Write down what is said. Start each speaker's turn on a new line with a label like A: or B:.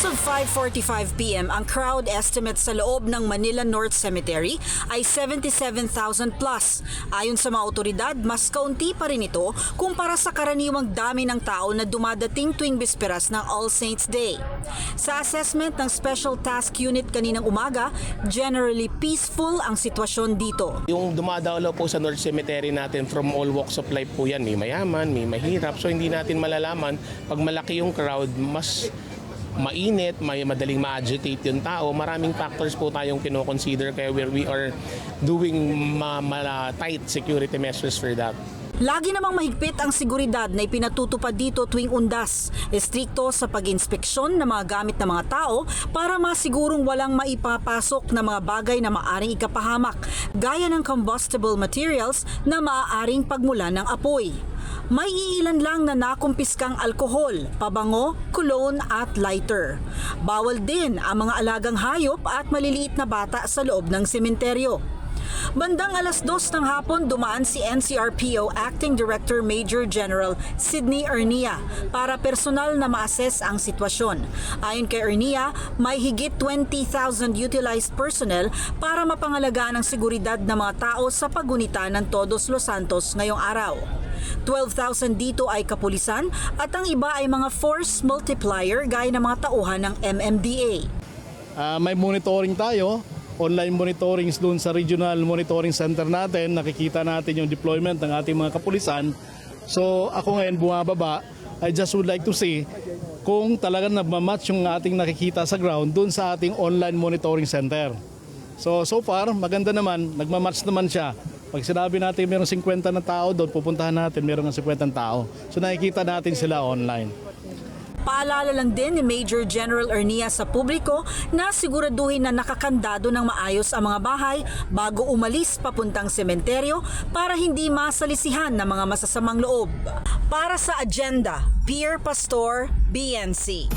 A: As of 5:45 p.m., ang crowd estimate sa loob ng Manila North Cemetery ay 77,000 plus. Ayon sa mga otoridad, mas kaunti pa rin ito kumpara sa karaniwang dami ng tao na dumadating tuwing bisperas ng All Saints Day. Sa assessment ng Special Task Unit kaninang umaga, generally peaceful ang sitwasyon dito.
B: Yung dumadalaw po sa North Cemetery natin from all walks of life po yan. May mayaman, may mahirap. So hindi natin malalaman pag malaki yung crowd, mas mainit, may madaling ma-agitate yung tao. Maraming factors po tayong kino-consider kaya we are doing tight security measures for that.
A: Lagi namang mahigpit ang seguridad na ipinatutupad dito tuwing undas. Estrikto sa pag-inspeksyon ng mga gamit ng mga tao para masigurong walang maipapasok na mga bagay na maaring ikapahamak, gaya ng combustible materials na maaaring pagmula ng apoy. May iilan lang na nakumpiskang alkohol, pabango, cologne at lighter. Bawal din ang mga alagang hayop at maliliit na bata sa loob ng sementeryo. Bandang 2:00 ng hapon, dumaan si NCRPO Acting Director Major General Sidney Ernia para personal na ma-assess ang sitwasyon. Ayon kay Ernia, may higit 20,000 utilized personnel para mapangalagaan ang seguridad ng mga tao sa pagunita ng Todos Los Santos ngayong araw. 12,000 dito ay kapulisan at ang iba ay mga force multiplier gaya ng mga tauhan ng MMDA.
C: May monitoring tayo, online monitorings doon sa regional monitoring center natin. Nakikita natin yung deployment ng ating mga kapulisan. So ako ngayon bumababa, I just would like to see kung talagang nagmamatch yung ating nakikita sa ground doon sa ating online monitoring center. So far, maganda naman, nagmamatch naman siya. Pag sinabi natin mayroong 50 na tao doon, pupuntahan natin mayroong 50 tao. So nakikita natin sila online.
A: Paalala lang din ni Major General Ernia sa publiko na siguraduhin na nakakandado ng maayos ang mga bahay bago umalis papuntang sementeryo para hindi masalisihan ng mga masasamang loob. Para sa Agenda, Pierre Pastor, BNC.